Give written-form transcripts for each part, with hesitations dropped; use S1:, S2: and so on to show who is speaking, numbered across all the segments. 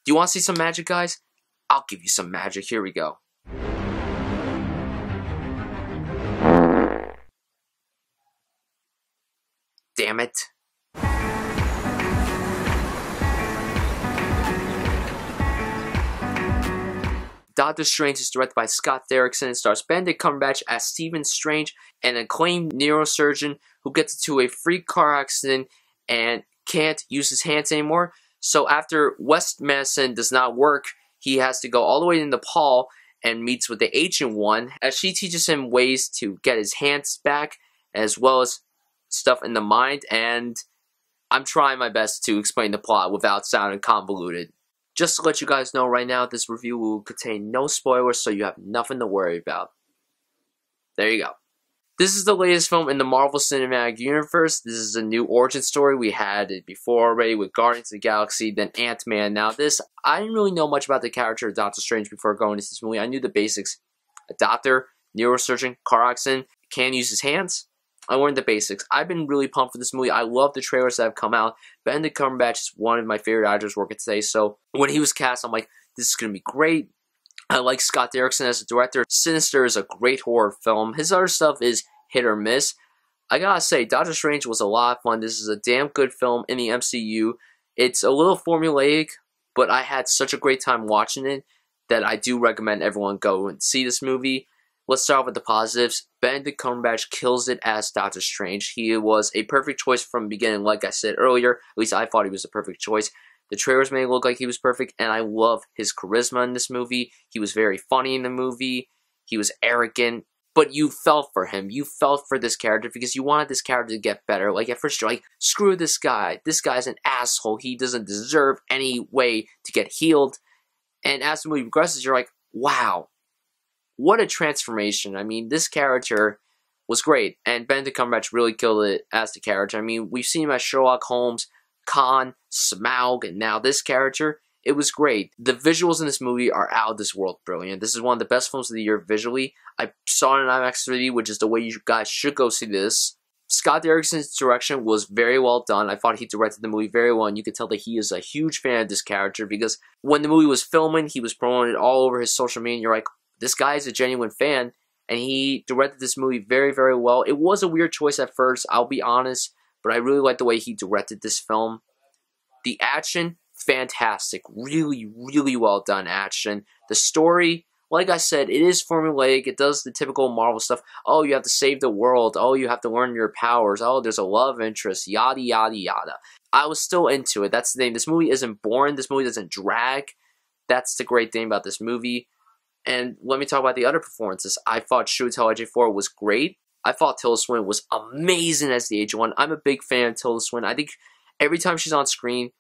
S1: Do you want to see some magic, guys? I'll give you some magic. Here we go. Damn it. Doctor Strange is directed by Scott Derrickson and stars Benedict Cumberbatch as Stephen Strange, an acclaimed neurosurgeon who gets into a freak car accident and can't use his hands anymore. So after West medicine does not work, he has to go all the way to Nepal and meets with the Ancient One as she teaches him ways to get his hands back as well as stuff in the mind. And I'm trying my best to explain the plot without sounding convoluted. Just to let you guys know right now, this review will contain no spoilers, so you have nothing to worry about. There you go. This is the latest film in the Marvel Cinematic Universe. This is a new origin story. We had it before already with Guardians of the Galaxy, then Ant-Man. Now this, I didn't really know much about the character of Doctor Strange before going into this movie. I knew the basics. A doctor, neurosurgeon, car accident, can use his hands. I learned the basics. I've been really pumped for this movie. I love the trailers that have come out. Benedict Cumberbatch is one of my favorite actors working today, so when he was cast, I'm like, this is going to be great. I like Scott Derrickson as a director. Sinister is a great horror film. His other stuff is hit or miss. I gotta say, Doctor Strange was a lot of fun. This is a damn good film in the MCU. It's a little formulaic, but I had such a great time watching it that I do recommend everyone go and see this movie. Let's start with the positives. Benedict Cumberbatch kills it as Doctor Strange. He was a perfect choice from the beginning, like I said earlier. At least I thought he was a perfect choice. The trailers made it look like he was perfect, and I love his charisma in this movie. He was very funny in the movie. He was arrogant, but you felt for him. You felt for this character because you wanted this character to get better. Like, at first you're like, screw this guy. This guy's an asshole. He doesn't deserve any way to get healed. And as the movie progresses, you're like, wow. What a transformation. I mean, this character was great, and Benedict Cumberbatch really killed it as the character. I mean, we've seen him as Sherlock Holmes, Khan, Smaug, and now this character. It was great. The visuals in this movie are out of this world brilliant. This is one of the best films of the year visually. I saw it in IMAX 3D, which is the way you guys should go see this. Scott Derrickson's direction was very well done. I thought he directed the movie very well, and you could tell that he is a huge fan of this character because when the movie was filming, he was promoting it all over his social media, and you're like, this guy is a genuine fan, and he directed this movie very, very well. It was a weird choice at first, I'll be honest, but I really like the way he directed this film. The action, fantastic. Really, really well done action. The story, like I said, it is formulaic. It does the typical Marvel stuff. Oh, you have to save the world. Oh, you have to learn your powers. Oh, there's a love interest. Yada, yada, yada. I was still into it. That's the thing. This movie isn't boring. This movie doesn't drag. That's the great thing about this movie. And let me talk about the other performances. I thought Chiwetel Ejiofor was great. I thought Tilda Swinton was amazing as the Agent One. I'm a big fan of Tilda Swinton. I think every time she's on screen,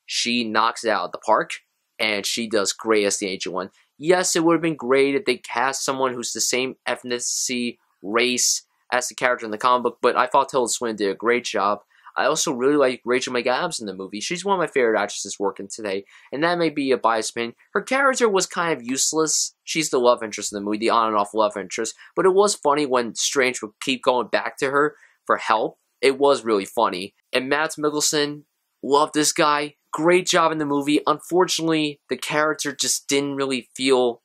S1: she knocks it out of the park, and she does great as the Agent One. Yes, it would have been great if they cast someone who's the same ethnicity, race as the character in the comic book, but I thought Tilda Swinton did a great job. I also really like Rachel McAdams in the movie. She's one of my favorite actresses working today, and that may be a biased opinion. Her character was kind of useless. She's the love interest in the movie, the on and off love interest, but it was funny when Strange would keep going back to her for help. It was really funny. And Matt Mikkelsen, love this guy. Great job in the movie. Unfortunately, the character just didn't really feel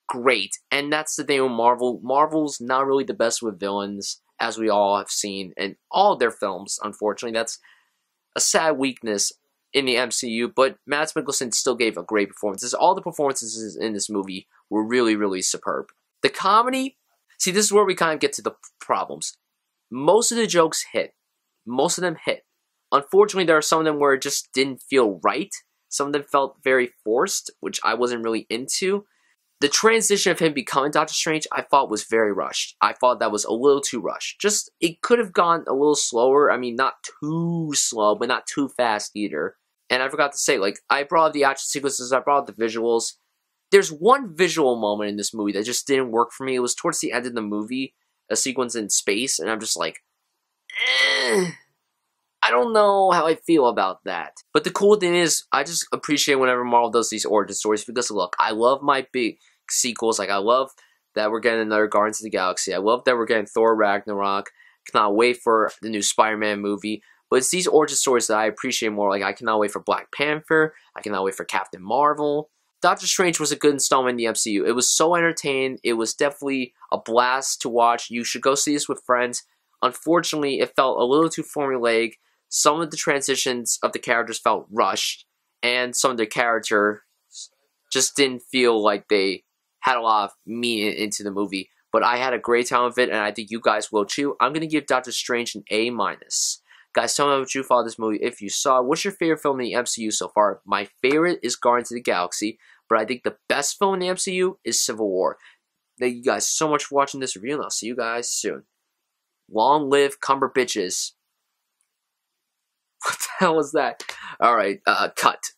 S1: great, and that's the thing with Marvel. Marvel's not really the best with villains, as we all have seen in all their films, unfortunately. That's a sad weakness in the MCU, but Matt Mikkelsen still gave a great performance. All the performances in this movie were really, really superb. The comedy, see, this is where we kind of get to the problems. Most of the jokes hit. Most of them hit. Unfortunately, there are some of them where it just didn't feel right. Some of them felt very forced, which I wasn't really into. The transition of him becoming Doctor Strange, I thought was very rushed. I thought that was a little too rushed. Just, it could have gone a little slower. I mean, not too slow, but not too fast either. And I forgot to say, like, I brought up the action sequences, I brought up the visuals. There's one visual moment in this movie that just didn't work for me. It was towards the end of the movie, a sequence in space, and I'm just like, I don't know how I feel about that. But the cool thing is, I just appreciate whenever Marvel does these origin stories, because look, I love my big sequels. Like, I love that we're getting another Guardians of the Galaxy. I love that we're getting Thor Ragnarok. Cannot wait for the new Spider-Man movie. But it's these origin stories that I appreciate more. Like, I cannot wait for Black Panther. I cannot wait for Captain Marvel. Doctor Strange was a good installment in the MCU. It was so entertaining. It was definitely a blast to watch. You should go see this with friends. Unfortunately, it felt a little too formulaic. Some of the transitions of the characters felt rushed, and some of the characters just didn't feel like they had a lot of meaning into the movie. But I had a great time with it, and I think you guys will too. I'm going to give Doctor Strange an A-. Guys, tell me what you thought of this movie. If you saw it, what's your favorite film in the MCU so far? My favorite is Guardians of the Galaxy, but I think the best film in the MCU is Civil War. Thank you guys so much for watching this review, and I'll see you guys soon. Long live Cumberbatches. What the hell was that? Alright, cut.